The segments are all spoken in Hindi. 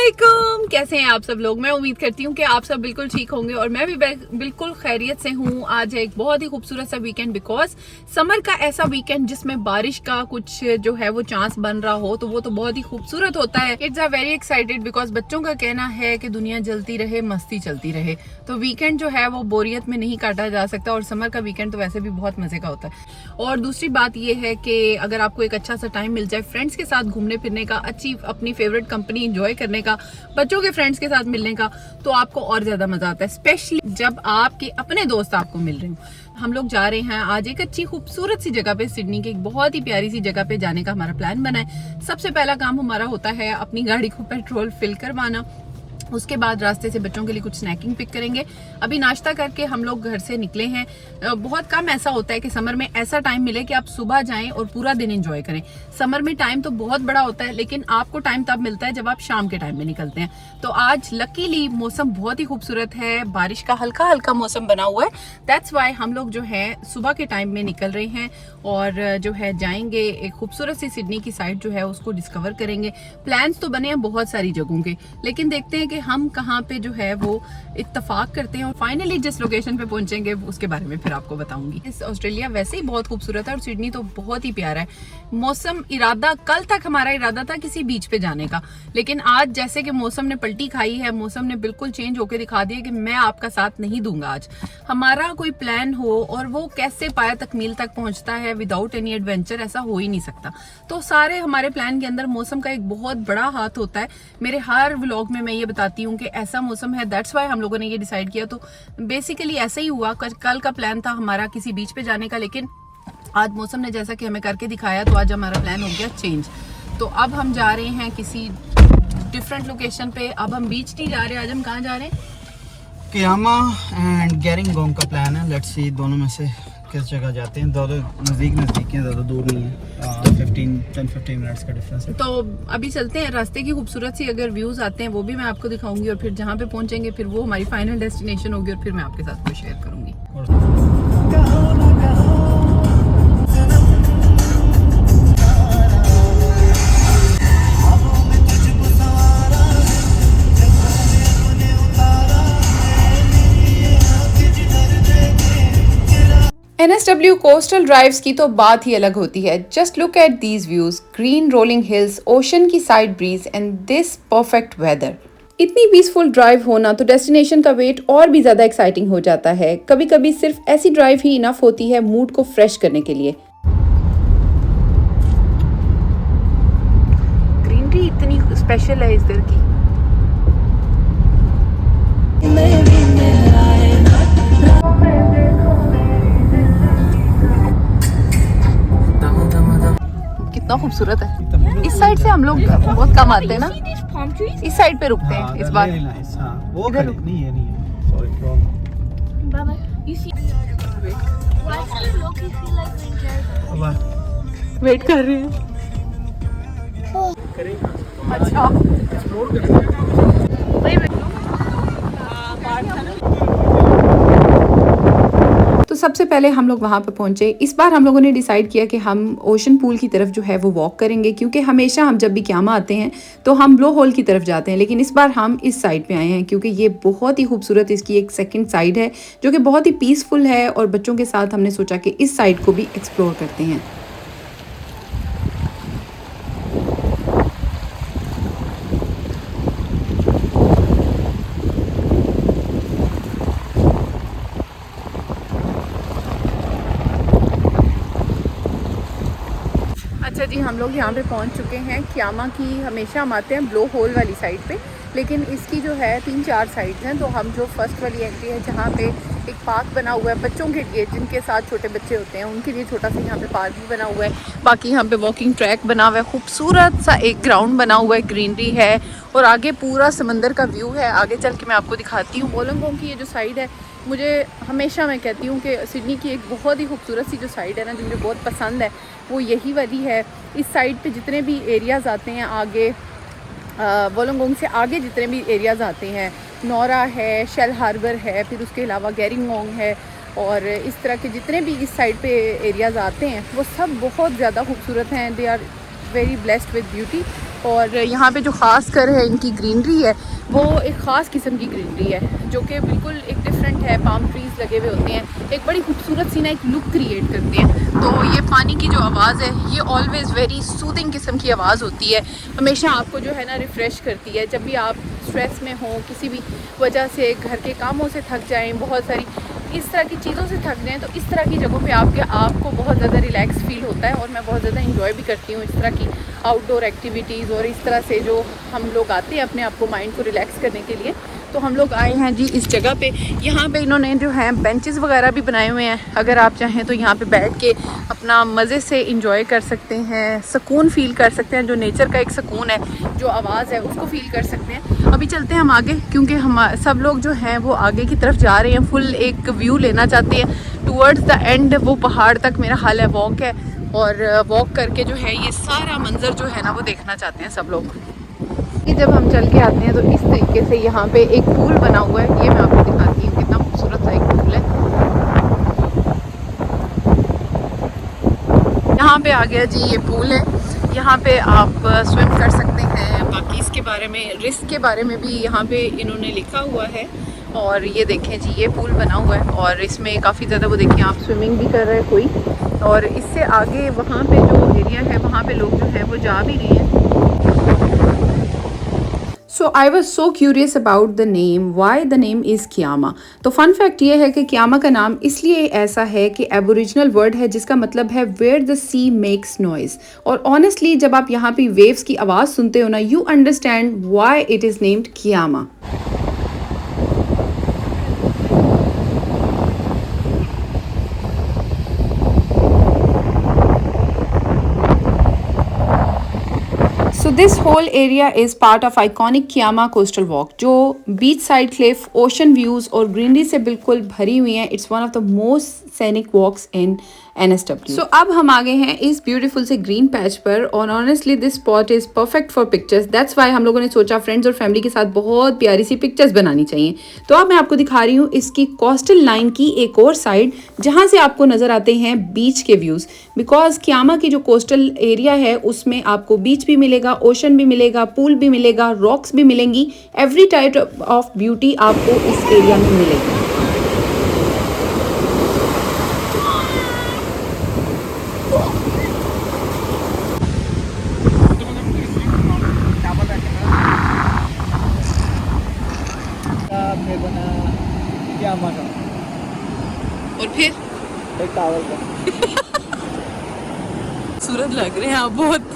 अस्सलामुअलैकुम, कैसे हैं आप सब लोग। मैं उम्मीद करती हूँ कि आप सब बिल्कुल ठीक होंगे और मैं भी बिल्कुल खैरियत से हूँ। आज है एक बहुत ही खूबसूरत सा वीकेंड, बिकॉज समर का ऐसा वीकेंड जिसमें बारिश का कुछ जो है वो चांस बन रहा हो तो वो तो बहुत ही खूबसूरत होता है। It's a very excited because बच्चों का कहना है कि दुनिया जलती रहे, मस्ती चलती रहे, तो वीकेंड जो है वो बोरियत में नहीं काटा जा सकता और समर का वीकेंड तो वैसे भी बहुत मजे का होता है। और दूसरी बात ये है कि अगर आपको एक अच्छा सा टाइम मिल जाए फ्रेंड्स के साथ घूमने फिरने का, अच्छी अपनी फेवरेट कंपनी एंजॉय करने का, बच्चों के फ्रेंड्स के साथ मिलने का, तो आपको और ज्यादा मजा आता है, स्पेशली जब आपके अपने दोस्त आपको मिल रहे हो। हम लोग जा रहे हैं आज एक अच्छी खूबसूरत सी जगह पे, सिडनी की एक बहुत ही प्यारी सी जगह पे जाने का हमारा प्लान बना है। सबसे पहला काम हमारा होता है अपनी गाड़ी को पेट्रोल फिल करवाना, उसके बाद रास्ते से बच्चों के लिए कुछ स्नैकिंग पिक करेंगे। अभी नाश्ता करके हम लोग घर से निकले हैं। बहुत कम ऐसा होता है कि समर में ऐसा टाइम मिले कि आप सुबह जाएं और पूरा दिन एंजॉय करें। समर में टाइम तो बहुत बड़ा होता है, लेकिन आपको टाइम तब मिलता है जब आप शाम के टाइम में निकलते हैं। तो आज लकीली मौसम बहुत ही खूबसूरत है, बारिश का हल्का हल्का मौसम बना हुआ है। दैट्स वाई हम लोग जो है सुबह के टाइम में निकल रहे हैं और जो है जाएंगे एक खूबसूरत सी सिडनी की साइड जो है उसको डिस्कवर करेंगे। प्लान्स तो बने हैं बहुत सारी जगहों के, लेकिन देखते हैं कि हम कहाँ पे जो है वो इत्तेफाक करते हैं और फाइनली जिस लोकेशन पे पहुंचेंगे उसके बारे में फिर आपको बताऊंगी। इस ऑस्ट्रेलिया वैसे ही बहुत खूबसूरत है और सिडनी तो बहुत ही प्यारा है। मौसम कल तक हमारा इरादा था किसी बीच पे जाने का, लेकिन आज जैसे कि मौसम ने पलटी खाई है, मौसम ने बिल्कुल चेंज होकर दिखा दिया कि मैं आपका साथ नहीं दूंगा। आज हमारा कोई प्लान हो और वो कैसे पाया तकमील तक पहुंचता है विदाउट एनी एडवेंचर, ऐसा हो ही नहीं सकता। तो सारे हमारे प्लान के अंदर मौसम का एक बहुत बड़ा हाथ होता है। मेरे हर व्लॉग में मैं ये बताती हूँ कि ऐसा मौसम है, दैट्स वाई हम लोगों ने ये डिसाइड किया। तो बेसिकली ऐसा ही हुआ। कल का प्लान था हमारा किसी बीच पे जाने का, लेकिन आज मौसम ने जैसा कि हमें करके दिखाया तो आज हमारा प्लान हो गया चेंज। तो अब हम जा रहे हैं किसी डिफरेंट लोकेशन पे। अब हम बीच नहीं जा रहे, आज हम कहाँ जा रहे हैं? कियामा एंड गेरिंगोंग का प्लान है। लेट्स सी दोनों में से किस जगह जाते हैं। दोनों नज़दीक हैं, ज़्यादा दूर नहीं है। 10-15 मिनट्स का डिफरेंस है। तो अभी चलते हैं। रास्ते की खूबसूरत सी अगर व्यूज आते हैं वो भी मैं आपको दिखाऊंगी और फिर जहाँ पे पहुंचेंगे फिर वो हमारी फाइनल डेस्टिनेशन होगी और फिर मैं आपके साथ वो शेयर करूंगी। NSW कोस्टल ड्राइव्स की तो बात ही अलग होती है। Just look at these views, green rolling hills, ocean की side breeze and this perfect weather. इतनी पीसफुल ड्राइव होना तो डेस्टिनेशन का वेट और भी ज्यादा एक्साइटिंग हो जाता है। कभी कभी सिर्फ ऐसी ड्राइव ही इनफ होती है मूड को फ्रेश करने के लिए। ग्रीनरी इतनी स्पेशल है इधर की। कितना खूबसूरत है। इस साइड से हम लोग बहुत कम आते हैं ना, इस साइड पे रुकते हैं इस बार। वो इधर नहीं है सॉरी वेट कर रहे हैं। अच्छा तो सबसे पहले हम लोग वहाँ पे पहुँचे। इस बार हम लोगों ने डिसाइड किया कि हम ओशन पूल की तरफ जो है वो वॉक करेंगे, क्योंकि हमेशा हम जब भी क्यामा आते हैं तो हम ब्लो होल की तरफ जाते हैं, लेकिन इस बार हम इस साइड पे आए हैं क्योंकि ये बहुत ही खूबसूरत इसकी एक सेकंड साइड है जो कि बहुत ही पीसफुल है और बच्चों के साथ हमने सोचा कि इस साइड को भी एक्सप्लोर करते हैं। अच्छा जी, हम लोग यहाँ पे पहुँच चुके हैं। क्यामा की हमेशा हम आते हैं ब्लो होल वाली साइड पे, लेकिन इसकी जो है 3-4 साइड्स हैं। तो हम जो फर्स्ट वाली एंट्री है जहाँ पे एक पार्क बना हुआ है बच्चों के लिए, जिनके साथ छोटे बच्चे होते हैं उनके लिए छोटा सा यहाँ पे पार्क भी बना हुआ है। बाकी यहाँ पे वॉकिंग ट्रैक बना हुआ है, खूबसूरत सा एक ग्राउंड बना हुआ है, ग्रीनरी है और आगे पूरा समंदर का व्यू है। आगे चल के मैं आपको दिखाती हूँ। वोलोंगोंग की ये जो साइड है, मुझे हमेशा मैं कहती हूँ कि सिडनी की एक बहुत ही खूबसूरत सी जो साइड है ना, जो मुझे बहुत पसंद है, वो यही वाली है। इस साइड पे जितने भी एरियाज़ आते हैं आगे, वोलोंगोंग से आगे जितने भी एरियाज़ आते हैं, नौरा है, शेल हार्बर है, फिर उसके अलावा गेरिंगोंग है और इस तरह के जितने भी इस साइड पे एरियाज़ आते हैं वो सब बहुत ज़्यादा खूबसूरत हैं। They are very blessed with beauty. और यहाँ पे जो ख़ास कर है इनकी ग्रीनरी है वो एक ख़ास किस्म की ग्रीनरी है जो कि बिल्कुल एक डिफरेंट है। पाम ट्रीज़ लगे हुए होते हैं, एक बड़ी खूबसूरत सी ना एक लुक क्रिएट करते हैं। तो ये पानी की जो आवाज़ है ये ऑलवेज़ वेरी सूदिंग किस्म की आवाज़ होती है, हमेशा आपको जो है ना रिफ़्रेश करती है। जब भी आप स्ट्रेस में हो, किसी भी वजह से घर के कामों से थक जाएँ, बहुत सारी इस तरह की चीज़ों से थक जाएँ, तो इस तरह की जगहों पे आपको बहुत ज़्यादा रिलैक्स फील होता है। और मैं बहुत ज़्यादा इंजॉय भी करती हूँ इस तरह की आउटडोर एक्टिविटीज़। और इस तरह से जो हम लोग आते हैं अपने आप को माइंड को रिलैक्स करने के लिए, तो हम लोग आए हैं जी इस जगह पे। यहाँ पे इन्होंने जो है बेंचेस वगैरह भी बनाए हुए हैं, अगर आप चाहें तो यहाँ पे बैठ के अपना मज़े से इंजॉय कर सकते हैं, सुकून फ़ील कर सकते हैं। जो नेचर का एक सुकून है, जो आवाज़ है, उसको फ़ील कर सकते हैं। अभी चलते हैं हम आगे, क्योंकि हम सब लोग जो हैं वो आगे की तरफ जा रहे हैं, फुल एक व्यू लेना चाहते हैं टूवर्ड्स द एंड। वो पहाड़ तक मेरा हाल है वॉक है, और वॉक करके जो है ये सारा मंजर जो है ना वो देखना चाहते हैं सब लोग। जब हम चल के आते हैं तो इस तरीके से यहाँ पे एक पूल बना हुआ है, ये मैं आपको दिखाती हूँ, कितना खूबसूरत सा एक पूल है। यहाँ पे आ गया जी ये पूल है, यहाँ पे आप स्विम कर सकते हैं। बाकी इसके बारे में, रिस्क के बारे में भी यहाँ पे इन्होंने लिखा हुआ है। और ये देखें जी ये पूल बना हुआ है, और इसमें काफ़ी ज़्यादा वो देखें आप स्विमिंग भी कर रहे हैं कोई। और इससे आगे वहाँ पे जो एरिया है वहाँ पे लोग जो हैं वो जा भी रहे हैं। So I was so curious about the name, why the name is Kiama। तो फन फैक्ट ये है कि कियामा का नाम इसलिए ऐसा है कि एबोरिजिनल वर्ड है जिसका मतलब है where the sea makes noise. और ऑनेस्टली जब आप यहाँ पे वेव्स की आवाज़ सुनते हो ना, you understand why it is named Kiama. So this whole area is part of iconic Kiama coastal walk, जो beach side Cliff, ocean views और ग्रीनरी से बिल्कुल भरी हुई है। It's one of the most सैनिक वॉक्स इन NSW। सो अब हम आ गए हैं इस ब्यूटीफुल से ग्रीन पैच पर, और honestly this spot is perfect for pictures. That's why हम लोगों ने सोचा फ्रेंड्स और फैमिली के साथ बहुत प्यारी सी पिक्चर्स बनानी चाहिए। तो अब मैं आपको दिखा रही हूँ इसकी कोस्टल लाइन की एक और साइड, जहाँ से आपको नजर आते हैं बीच के व्यूज। बिकॉज कियामा की जो कोस्टल एरिया है उसमें आपको बीच भी मिलेगा, ओशन भी मिलेगा, पूल भी मिलेगा, रॉक्स भी मिलेंगी। एवरी टाइप ऑफ ब्यूटी आपको इस एरिया में मिलेगी। और फिर एक टावर का सूरज लग रहे हैं आप बहुत।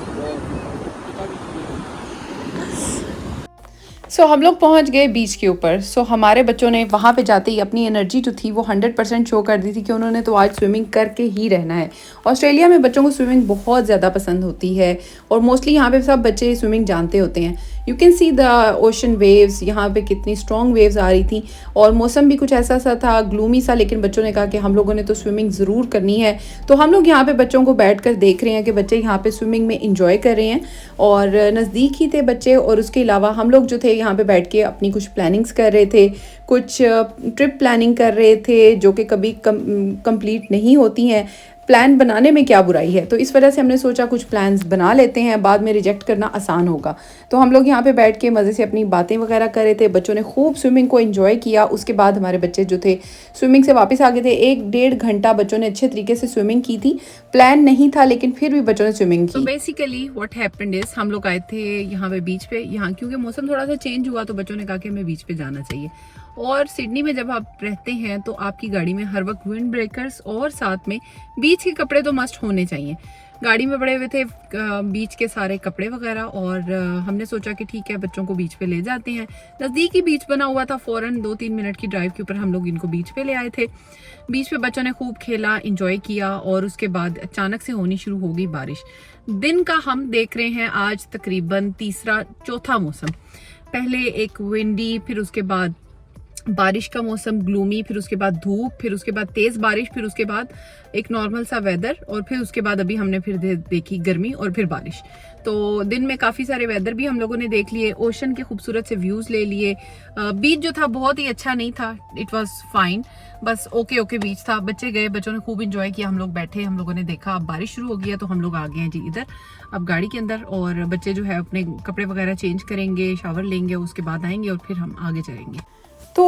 सो हम लोग पहुंच गए बीच के ऊपर। सो हमारे बच्चों ने वहाँ पे जाते ही अपनी एनर्जी जो थी वो 100% शो कर दी थी कि उन्होंने तो आज स्विमिंग करके ही रहना है। ऑस्ट्रेलिया में बच्चों को स्विमिंग बहुत ज़्यादा पसंद होती है, और मोस्टली यहाँ पे सब बच्चे स्विमिंग जानते होते हैं। You can see the ocean waves, यहाँ पे कितनी स्ट्रॉन्ग वेव्स आ रही थी, और मौसम भी कुछ ऐसा सा था, ग्लूमी सा, लेकिन बच्चों ने कहा कि हम लोगों ने तो स्विमिंग ज़रूर करनी है। तो हम लोग यहाँ पे बच्चों को बैठ कर देख रहे हैं कि बच्चे यहाँ पे स्विमिंग में इंजॉय कर रहे हैं, और नज़दीक ही थे बच्चे। और उसके अलावा हम लोग जो थे यहाँ पे बैठ के अपनी कुछ प्लानिंग्स कर रहे थे, कुछ ट्रिप प्लानिंग कर रहे थे जो कि कभी कंप्लीट नहीं होती हैं। प्लान बनाने में क्या बुराई है, तो इस वजह से हमने सोचा कुछ प्लान्स बना लेते हैं, बाद में रिजेक्ट करना आसान होगा। तो हम लोग यहाँ पे बैठ के मज़े से अपनी बातें वगैरह कर रहे थे। बच्चों ने खूब स्विमिंग को एंजॉय किया। उसके बाद हमारे बच्चे जो थे स्विमिंग से वापस आ गए थे। 1-1.5 घंटा बच्चों ने अच्छे तरीके से स्विमिंग की थी। प्लान नहीं था लेकिन फिर भी बच्चों ने स्विमिंग की। तो बेसिकली व्हाट हैपेंड इज, हम लोग आए थे यहाँ पे बीच पे, यहाँ क्योंकि मौसम थोड़ा सा चेंज हुआ तो बच्चों ने कहा कि हमें बीच पे जाना चाहिए। और सिडनी में जब आप रहते हैं तो आपकी गाड़ी में हर वक्त विंड ब्रेकर्स और साथ में बीच के कपड़े तो मस्ट होने चाहिए। गाड़ी में पड़े हुए थे बीच के सारे कपड़े वगैरह, और हमने सोचा कि ठीक है बच्चों को बीच पे ले जाते हैं। नज़दीक ही बीच बना हुआ था, फ़ौरन 2-3 मिनट की ड्राइव के ऊपर हम लोग इनको बीच पे ले आए थे। बीच पे बच्चों ने खूब खेला, इंजॉय किया, और उसके बाद अचानक से होनी शुरू हो गई बारिश। दिन का हम देख रहे हैं आज तकरीबन चौथा मौसम। पहले एक विंडी, फिर उसके बाद बारिश का मौसम, ग्लूमी, फिर उसके बाद धूप, फिर उसके बाद तेज बारिश, फिर उसके बाद एक नॉर्मल सा वेदर, और फिर उसके बाद अभी हमने फिर देखी गर्मी और फिर बारिश। तो दिन में काफ़ी सारे वेदर भी हम लोगों ने देख लिए, ओशन के खूबसूरत से व्यूज़ ले लिए। बीच जो था बहुत ही अच्छा नहीं था, इट वाज फाइन, बस ओके बीच था। बच्चे गए, बच्चों ने खूब इंजॉय किया, हम लोग बैठे, हम लोगों ने देखा। अब बारिश शुरू हो गई है तो हम लोग आ गए हैं जी इधर अब गाड़ी के अंदर, और बच्चे जो है अपने कपड़े वगैरह चेंज करेंगे, शावर लेंगे, उसके बाद आएंगे और फिर हम आगे चलेंगे। तो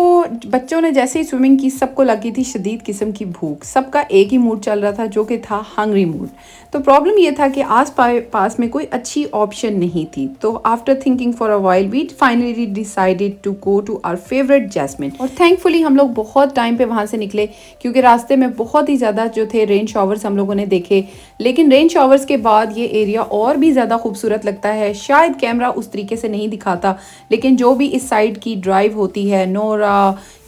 बच्चों ने जैसे ही स्विमिंग की, सबको लगी थी शदीद किस्म की भूख। सबका एक ही मूड चल रहा था जो कि था हंग्री मूड। तो प्रॉब्लम ये था कि आस पास में कोई अच्छी ऑप्शन नहीं थी। तो after thinking for a while we finally decided to go to our favourite Jasmine. और थैंकफुली हम लोग बहुत टाइम पे वहाँ से निकले, क्योंकि रास्ते में बहुत ही ज़्यादा जो थे रेन शॉवर्स हम लोगों ने देखे। लेकिन रेन शॉवर्स के बाद ये एरिया और भी ज़्यादा खूबसूरत लगता है। शायद कैमरा उस तरीके से नहीं दिखाता, लेकिन जो भी इस साइड की ड्राइव होती है, नोरा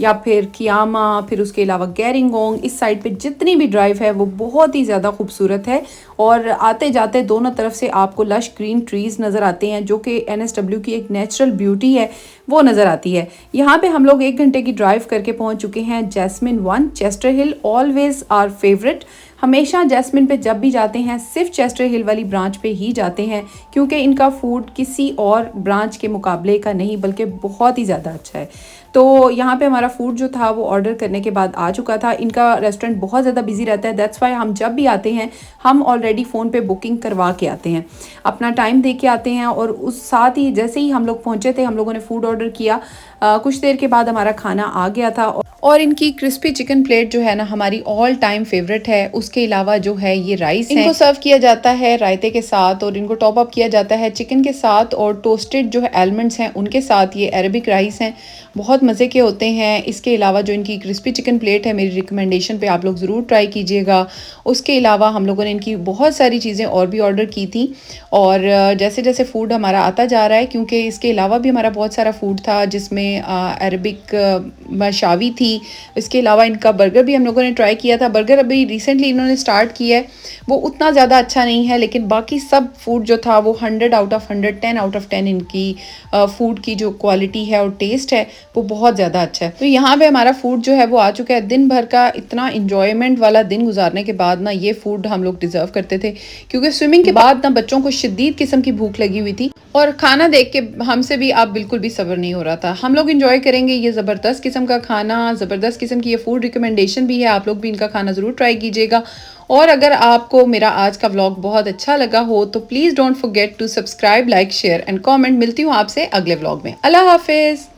या फिर कियामा, फिर उसके अलावा गेरिंगोंग, इस साइड पे जितनी भी ड्राइव है वो बहुत ही ज़्यादा खूबसूरत है। और आते जाते दोनों तरफ से आपको लश ग्रीन ट्रीज़ नज़र आते हैं, जो कि NSW की एक नेचुरल ब्यूटी है, वो नज़र आती है। यहाँ पे हम लोग 1 घंटे की ड्राइव करके पहुँच चुके हैं Jasmine 1 Chester Hill, always our favourite. हमेशा जैस्मिन पे जब भी जाते हैं सिर्फ चेस्टर हिल वाली ब्रांच पे ही जाते हैं, क्योंकि इनका फूड किसी और ब्रांच के मुकाबले का नहीं बल्कि बहुत ही ज़्यादा अच्छा है। तो यहाँ पे हमारा फूड जो था वो ऑर्डर करने के बाद आ चुका था। इनका रेस्टोरेंट बहुत ज़्यादा बिजी रहता है, दैट्स वाई हम जब भी आते हैं हम ऑलरेडी फ़ोन पे बुकिंग करवा के आते हैं, अपना टाइम दे के आते हैं। और उस साथ ही जैसे ही हम लोग पहुँचे थे, हम लोगों ने फ़ूड ऑर्डर किया। कुछ देर के बाद हमारा खाना आ गया था। और इनकी क्रिस्पी चिकन प्लेट जो है ना हमारी ऑल टाइम फेवरेट है। उसके अलावा जो है ये राइस इनको सर्व किया जाता है रायते के साथ, और इनको टॉप अप किया जाता है चिकन के साथ, और टोस्टेड जो है एलमंड्स हैं उनके साथ। ये अरबिक राइस हैं, बहुत मज़े के होते हैं। इसके अलावा जो इनकी क्रिस्पी चिकन प्लेट है, मेरी रिकमेंडेशन पे आप लोग ज़रूर ट्राई कीजिएगा। उसके अलावा हम लोगों ने इनकी बहुत सारी चीज़ें और भी ऑर्डर की थी। और जैसे जैसे फूड हमारा आता जा रहा है, क्योंकि इसके अलावा भी हमारा बहुत सारा फूड था जिसमें अरबिक मशावी थी। इसके अलावा इनका बर्गर भी हम लोगों ने ट्राई किया था। बर्गर अभी रिसेंटली इन्होंने स्टार्ट किया है, वो उतना ज़्यादा अच्छा नहीं है, लेकिन बाकी सब फूड जो था वो 100 आउट ऑफ 100, 10 आउट ऑफ 10 इनकी फूड की जो क्वालिटी है और टेस्ट है वो बहुत ज़्यादा अच्छा है। तो यहाँ पे हमारा फूड जो है वो आ चुका है। दिन भर का इतना इंजॉयमेंट वाला दिन गुजारने के बाद ना ये फूड हम लोग डिज़र्व करते थे, क्योंकि स्विमिंग के बाद ना बच्चों को शदीद किस्म की भूख लगी हुई थी, और खाना देख के हमसे भी आप बिल्कुल भी सब्र नहीं हो रहा था। हम लोग इंजॉय करेंगे ये ज़बरदस्त किस्म का खाना, ज़बरदस्त किस्म की ये फूड रिकमेंडेशन भी है। आप लोग भी इनका खाना ज़रूर ट्राई कीजिएगा। और अगर आपको मेरा आज का व्लॉग बहुत अच्छा लगा हो तो please don't forget to subscribe, like, share and comment. मिलती हूँ आपसे अगले व्लॉग में। अल्लाह हाफिज़।